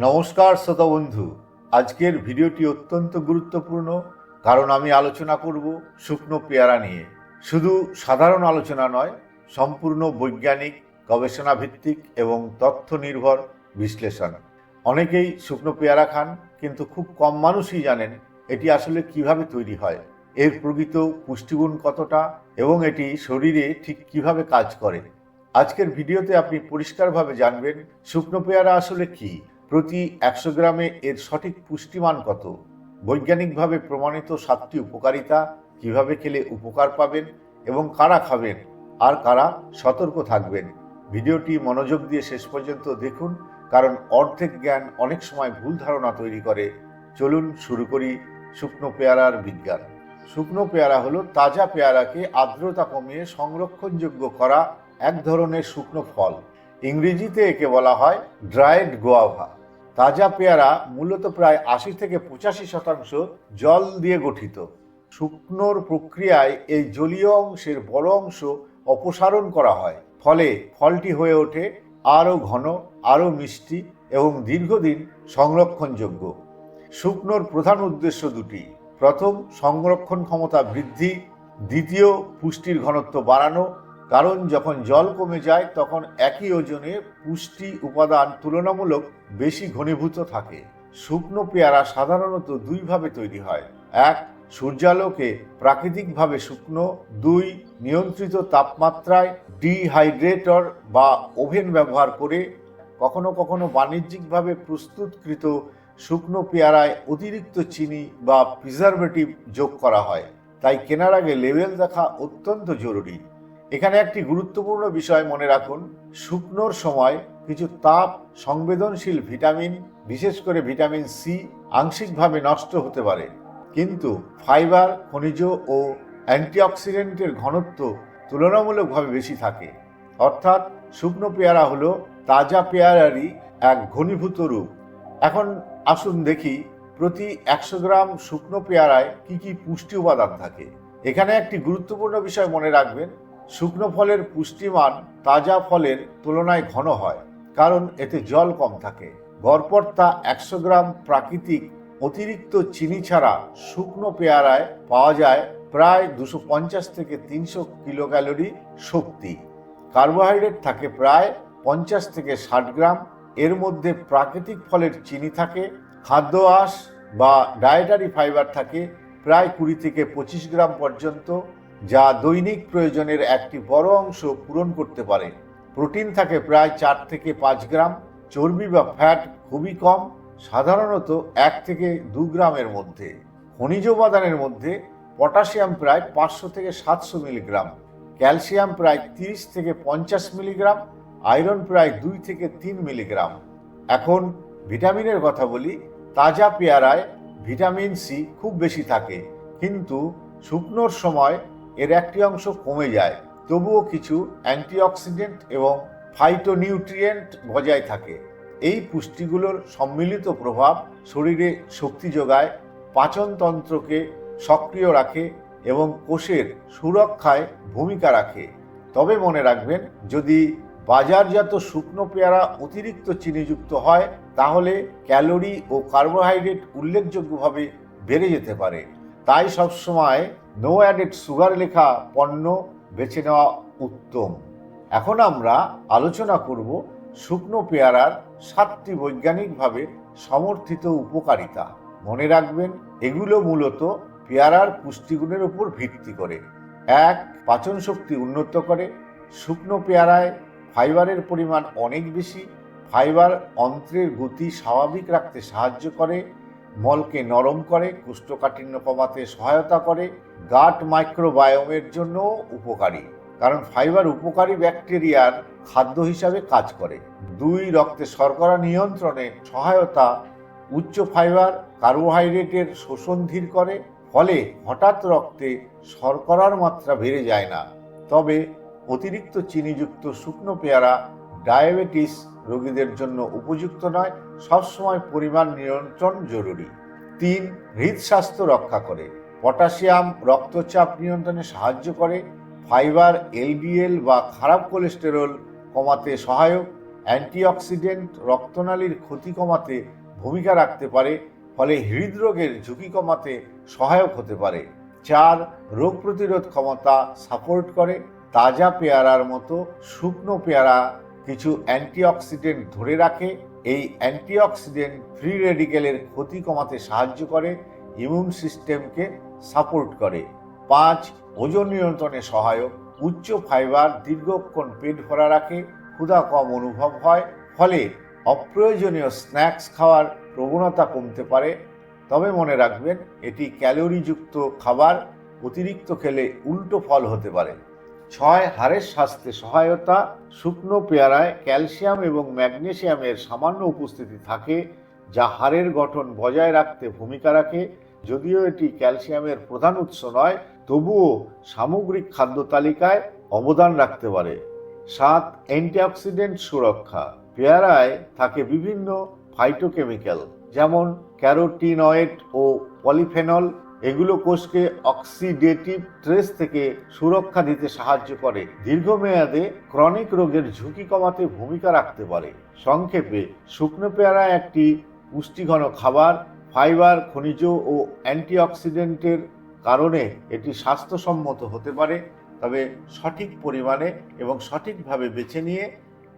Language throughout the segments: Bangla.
নমস্কার শ্রোতা বন্ধু। আজকের ভিডিওটি অত্যন্ত গুরুত্বপূর্ণ, কারণ আমি আলোচনা করব শুকনো পেয়ারা নিয়ে। শুধু সাধারণ আলোচনা নয়, সম্পূর্ণ বৈজ্ঞানিক, গবেষণা ভিত্তিক এবং তথ্য নির্ভর বিশ্লেষণ। অনেকেই শুকনো পেয়ারা খান, কিন্তু খুব কম মানুষই জানেন এটি আসলে কিভাবে তৈরি হয়, এর প্রকৃত পুষ্টিগুণ কতটা এবং এটি শরীরে ঠিক কিভাবে কাজ করে। আজকের ভিডিওতে আপনি পরিষ্কারভাবে জানবেন শুকনো পেয়ারা আসলে কি, প্রতি 100 গ্রামে এর সঠিক পুষ্টিমান কত, বৈজ্ঞানিকভাবে প্রমাণিত 7টি উপকারিতা, কিভাবে খেলে উপকার পাবেন এবং কারা খাবেন আর কারা সতর্ক থাকবেন। ভিডিওটি মনোযোগ দিয়ে শেষ পর্যন্ত দেখুন, কারণ অর্ধেক জ্ঞান অনেক সময় ভুল ধারণা তৈরি করে। চলুন শুরু করি শুকনো পেয়ারার বিজ্ঞান। শুকনো পেয়ারা হলো তাজা পেয়ারাকে আর্দ্রতা কমিয়ে সংরক্ষণযোগ্য করা এক ধরনের শুকনো ফল। ইংরেজিতে একে বলা হয় ড্রায়েড গোয়াভা। তাজা পেয়ারা মূলত প্রায় 80 থেকে 85% জল দিয়ে গঠিত। শুকনোর প্রক্রিয়ায় এই জলীয় অংশের বড় অংশ অপসারণ করা হয়, ফলে ফলটি হয়ে ওঠে আরও ঘন, আরও মিষ্টি এবং দীর্ঘদিন সংরক্ষণযোগ্য। শুকনোর প্রধান উদ্দেশ্য দুটি: প্রথম, সংরক্ষণ ক্ষমতা বৃদ্ধি; দ্বিতীয়, পুষ্টির ঘনত্ব বাড়ানো। কারণ যখন জল কমে যায় তখন একই ওজনে পুষ্টি উপাদান তুলনামূলক বেশি ঘনীভূত থাকে। শুকনো পেয়ারা সাধারণত দুইভাবে তৈরি হয়: এক, সূর্যালোকে প্রাকৃতিকভাবে শুকনো; দুই, নিয়ন্ত্রিত তাপমাত্রায় ডিহাইড্রেটর বা ওভেন ব্যবহার করে। কখনো কখনো বাণিজ্যিকভাবে প্রস্তুতকৃত শুকনো পেয়ারায় অতিরিক্ত চিনি বা প্রিজারভেটিভ যোগ করা হয়, তাই কেনার আগে লেবেল দেখা অত্যন্ত জরুরি। এখানে একটি গুরুত্বপূর্ণ বিষয় মনে রাখুন: শুকনোর সময় কিছু তাপ সংবেদনশীল ভিটামিন, বিশেষ করে ভিটামিন সি, আংশিকভাবে নষ্ট হতে পারে, কিন্তু ফাইবার, খনিজ ও অ্যান্টিঅক্সিডেন্টের ঘনত্ব তুলনামূলকভাবে বেশি থাকে। অর্থাৎ শুকনো পেয়ারা হলো তাজা পেয়ারারই এক ঘনীভূত রূপ। এখন আসুন দেখি প্রতি 100 গ্রাম শুকনো পেয়ারায় কি কি পুষ্টি উপাদান থাকে। এখানে একটি গুরুত্বপূর্ণ বিষয় মনে রাখবেন: শুকনো ফলের পুষ্টিমান তাজা ফলের তুলনায় ঘন হয়, কারণ এতে জল কম থাকে। গড়পড়তা 100 গ্রাম প্রাকৃতিক অতিরিক্ত চিনি ছাড়া শুকনো পেয়ারায় পাওয়া যায় প্রায় 250 থেকে 300 কিলো ক্যালোরি শক্তি। কার্বোহাইড্রেট থাকে প্রায় 50 থেকে 60 গ্রাম। এর মধ্যে প্রাকৃতিক ফলের চিনি থাকে। খাদ্য আঁশ বা ডায়েটারি ফাইবার থাকে প্রায় 20 থেকে 25 গ্রাম পর্যন্ত, যা দৈনিক প্রয়োজনের একটি বড় অংশ পূরণ করতে পারে। প্রোটিন থাকে প্রায় 4 থেকে 5 গ্রাম। চর্বি বা ফ্যাট খুবই কম, সাধারণত 1 থেকে 2 গ্রামের মধ্যে। খনিজ উপাদানের মধ্যে পটাশিয়াম প্রায় 500 থেকে 700 মিলিগ্রাম, ক্যালসিয়াম প্রায় 30 থেকে 50 মিলিগ্রাম, আয়রন প্রায় 2 থেকে 3 মিলিগ্রাম। এখন ভিটামিনের কথা বলি। তাজা পেয়ারায় ভিটামিন সি খুব বেশি থাকে, কিন্তু শুকনোর সময় এর একটি অংশ কমে যায়। তবুও কিছু অ্যান্টিঅক্সিডেন্ট এবং ফাইটোনিউট্রিয়েন্ট বজায় থাকে। এই পুষ্টিগুলোর সম্মিলিত প্রভাব শরীরে শক্তি যোগায়, পাচনতন্ত্রকে সক্রিয় রাখে এবং কোষের সুরক্ষায় ভূমিকা রাখে। তবে মনে রাখবেন, যদি বাজারজাত শুকনো পেয়ারা অতিরিক্ত চিনিযুক্ত হয়, তাহলে ক্যালোরি ও কার্বোহাইড্রেট উল্লেখযোগ্যভাবে বেড়ে যেতে পারে। তাই সবসময় নো অ্যাডেড সুগার লেখা পণ্য বেছে নেওয়া উত্তম। এখন আমরা আলোচনা করব শুকনো পেয়ারার 7টি বৈজ্ঞানিকভাবে সমর্থিত উপকারিতা। মনে রাখবেন, এগুলো মূলত পেয়ারার পুষ্টিগুণের উপর ভিত্তি করে। 1, পাচন শক্তি উন্নত করে। শুকনো পেয়ারায় ফাইবারের পরিমাণ অনেক বেশি। ফাইবার অন্ত্রের গতি স্বাভাবিক রাখতে সাহায্য করে, মলকে নরম করে, কোষ্ঠকাঠিন্য কমাতে সহায়তা করে, গাট মাইক্রোবায়োমের জন্য উপকারী, কারণ ফাইবার উপকারী ব্যাকটেরিয়ার খাদ্য হিসাবে কাজ করে। 2, রক্তে শর্করা নিয়ন্ত্রণে সহায়তা। উচ্চ ফাইবার কার্বোহাইড্রেটের শোষণ ধীর করে, ফলে হঠাৎ রক্তে শর্করার মাত্রা বেড়ে যায় না। তবে অতিরিক্ত চিনিযুক্ত শুকনো পেয়ারা ডায়াবেটিস রোগীদের জন্য উপযুক্ত নয়, সবসময় পরিমাণ নিয়ন্ত্রণ জরুরি। 3, হৃদস্বাস্থ্য রক্ষা করে। পটাশিয়াম রক্তচাপ নিয়ন্ত্রণে সাহায্য করে। ফাইবার এলডিএল বা খারাপ কোলেস্টেরল কমাতে সহায়ক। অ্যান্টিঅক্সিডেন্ট রক্তনালীর ক্ষতি কমাতে ভূমিকা রাখতে পারে, ফলে হৃদরোগের ঝুঁকি কমাতে সহায়ক হতে পারে। 4. রোগ প্রতিরোধ ক্ষমতা সাপোর্ট করে। তাজা পেয়ারার মতো শুকনো পেয়ারা কিছু অ্যান্টিঅক্সিডেন্ট ধরে রাখে। এই অ্যান্টিঅক্সিডেন্ট ফ্রি রেডিকেলের ক্ষতি কমাতে সাহায্য করে, ইমিউন সিস্টেমকে সাপোর্ট করে। 5. ওজন নিয়ন্ত্রণে সহায়ক। উচ্চ ফাইবার দীর্ঘক্ষণ পেট ভরা রাখে, ক্ষুধা কম অনুভব হয়, ফলে অপ্রয়োজনীয় স্ন্যাক্স খাওয়ার প্রবণতা কমতে পারে। তবে মনে রাখবেন, এটি ক্যালোরিযুক্ত খাবার, অতিরিক্ত খেলে উল্টো ফল হতে পারে। 6. হাড়ের স্বাস্থ্যে সহায়তা। শুকনো পেয়ারায় ক্যালসিয়াম এবং ম্যাগনেসিয়ামের সামান্য উপস্থিতি থাকে, যা হাড়ের গঠন বজায় রাখতে ভূমিকা রাখে। যদিও এটি ক্যালসিয়ামের প্রধান উৎস নয়, তবুও সামগ্রিক খাদ্য তালিকায় অবদান রাখতে পারে। 7. অ্যান্টিঅক্সিডেন্ট সুরক্ষা। পেয়ারায় থাকে বিভিন্ন ফাইটোকেমিক্যাল, যেমন ক্যারোটিনয়েড ও পলিফেনল। এগুলো কোষকে অক্সিডেটিভ স্ট্রেস থেকে সুরক্ষা দিতে সাহায্য করে, দীর্ঘমেয়াদে ক্রনিক রোগের ঝুঁকি কমাতে ভূমিকা রাখতে পারে। সংক্ষেপে, শুকনো পেয়ারা একটি পুষ্টিঘন খাবার। ফাইবার, খনিজ ও অ্যান্টিঅক্সিডেন্টের কারণে এটি স্বাস্থ্যসম্মত হতে পারে, তবে সঠিক পরিমাণে এবং সঠিকভাবে বেছে নিয়ে।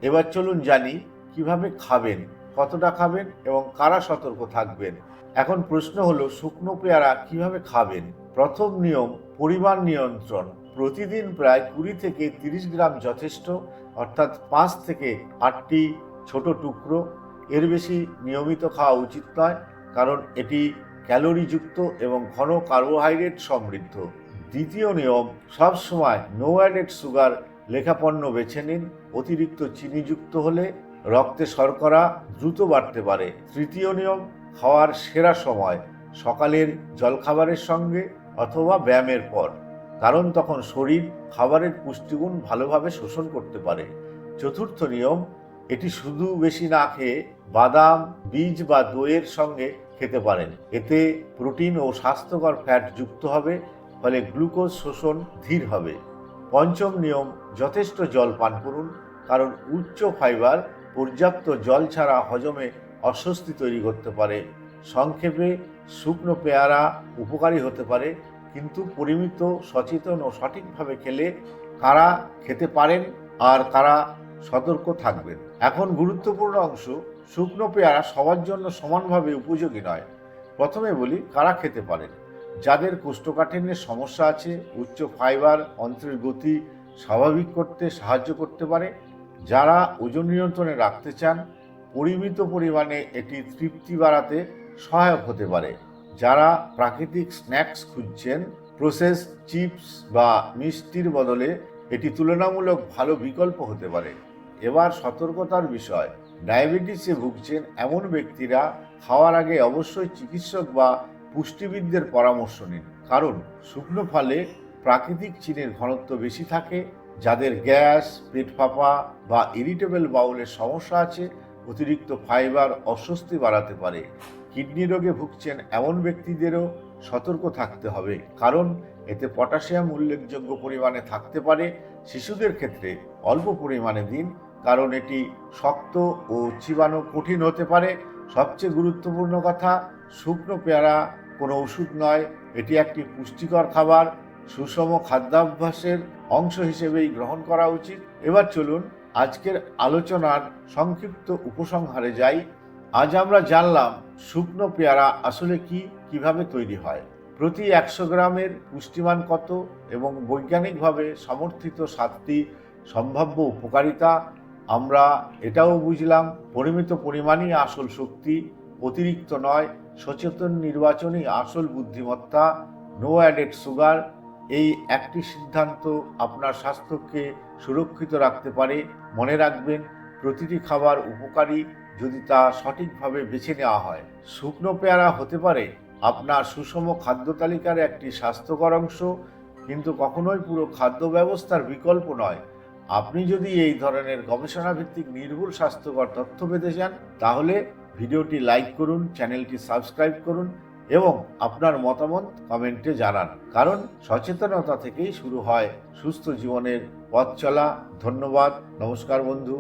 এবার চলুন জানি কিভাবে খাবেন, কতটা খাবেন এবং কারা সতর্ক থাকবেন। এখন প্রশ্ন হলো, শুকনো পেয়ারা কিভাবে খাবেন? প্রথম নিয়ম, পরিমাণ নিয়ন্ত্রণ। প্রতিদিন প্রায় 20 থেকে 30 গ্রাম যথেষ্ট, অর্থাৎ 5 থেকে 8টি ছোট টুকরো। এর বেশি নিয়মিত খাওয়া উচিত নয়, কারণ এটি ক্যালোরিযুক্ত এবং ঘন কার্বোহাইড্রেট সমৃদ্ধ। দ্বিতীয় নিয়ম, সবসময় নো অ্যাডেড সুগার লেখা পণ্য বেছে নিন। অতিরিক্ত চিনিযুক্ত হলে রক্তে শর্করা দ্রুত বাড়তে পারে। তৃতীয় নিয়ম, খাওয়ার সেরা সময় সকালের জলখাবারের সঙ্গে অথবা ব্যায়ামের পর, কারণ তখন শরীর খাবারের পুষ্টিগুণ ভালোভাবে শোষণ করতে পারে। চতুর্থ নিয়ম, এটি শুধু বেশি না খেয়ে বাদাম, বীজ বা দইয়ের সঙ্গে খেতে পারেন। এতে প্রোটিন ও স্বাস্থ্যকর ফ্যাট যুক্ত হবে, ফলে গ্লুকোজ শোষণ ধীর হবে। পঞ্চম নিয়ম, যথেষ্ট জল পান করুন, কারণ উচ্চ ফাইবার পর্যাপ্ত জল ছাড়া হজমে অস্বস্তি তৈরি করতে পারে। সংক্ষেপে, শুকনো পেয়ারা উপকারী হতে পারে, কিন্তু পরিমিত, সচেতন ও সঠিকভাবে খেলে কারা খেতে পারেন আর কারা সতর্ক থাকবেন। এখন গুরুত্বপূর্ণ অংশ, শুকনো পেয়ারা সবার জন্য সমানভাবে উপযোগী নয়। প্রথমে বলি কারা খেতে পারেন। যাদের কোষ্ঠকাঠিন্যের সমস্যা আছে, উচ্চ ফাইবার অন্ত্রের গতি স্বাভাবিক করতে সাহায্য করতে পারে। যারা ওজন নিয়ন্ত্রণে রাখতে চান, পরিমিত পরিমাণে এটি তৃপ্তি বাড়াতে সহায়ক হতে পারে। যারা প্রাকৃতিক স্ন্যাক্স খুঁজছেন, প্রসেস চিপস বা মিষ্টির বদলে এটি তুলনামূলক ভালো বিকল্প হতে পারে। এবার সতর্কতার বিষয়, ডায়াবেটিসে ভুগছেন এমন ব্যক্তিরা খাওয়ার আগে অবশ্যই চিকিৎসক বা পুষ্টিবিদদের পরামর্শ নিন, কারণ শুকনো ফলে প্রাকৃতিক চিনির ঘনত্ব বেশি থাকে। যাদের গ্যাস, পেট ফাঁপা বা ইরিটেবল বাউলের সমস্যা আছে, অতিরিক্ত ফাইবার অস্বস্তি বাড়াতে পারে। কিডনি রোগে ভুগছেন এমন ব্যক্তিদেরও সতর্ক থাকতে হবে, কারণ এতে পটাশিয়াম উল্লেখযোগ্য পরিমাণে থাকতে পারে। শিশুদের ক্ষেত্রে অল্প পরিমাণে দিন, কারণ এটি শক্ত ও চিবানো কঠিন হতে পারে। সবচেয়ে গুরুত্বপূর্ণ কথা, শুকনো পেয়ারা কোনো ওষুধ নয়, এটি একটি পুষ্টিকর খাবার। সুষম খাদ্যাভ্যাসের অংশ হিসেবেই গ্রহণ করা উচিত। এবার চলুন আজকের আলোচনার সংক্ষিপ্ত উপসংহারে যাই। আজ আমরা জানলাম শুকনো পেয়ারা আসলে কি, কিভাবে তৈরি হয়, প্রতি 100 গ্রামের পুষ্টিমান কত এবং বৈজ্ঞানিকভাবে সমর্থিত 7টি সম্ভাব্য উপকারিতা। আমরা এটাও বুঝলাম, পরিমিত পরিমাণই আসল শক্তি, অতিরিক্ত নয়। সচেতন নির্বাচনই আসল বুদ্ধিমত্তা। নো অ্যাডেড সুগার, এই একটি সিদ্ধান্ত আপনার স্বাস্থ্যকে সুরক্ষিত রাখতে পারে। মনে রাখবেন, প্রতিটি খাবার উপকারী যদি তা সঠিকভাবে বেছে নেওয়া হয়। শুকনো পেয়ারা হতে পারে আপনার সুষম খাদ্য তালিকার একটি স্বাস্থ্যকর অংশ, কিন্তু কখনোই পুরো খাদ্য ব্যবস্থার বিকল্প নয়। আপনি যদি এই ধরনের গবেষণা ভিত্তিক নির্ভুল স্বাস্থ্যকর তথ্য পেতে চান, তাহলে ভিডিওটি লাইক করুন, চ্যানেলটি সাবস্ক্রাইব করুন এবং আপনার মতামত কমেন্টে জানান, কারণ সচেতনতা থেকেই শুরু হয় সুস্থ জীবনের পথ চলা। ধন্যবাদ। নমস্কার বন্ধু।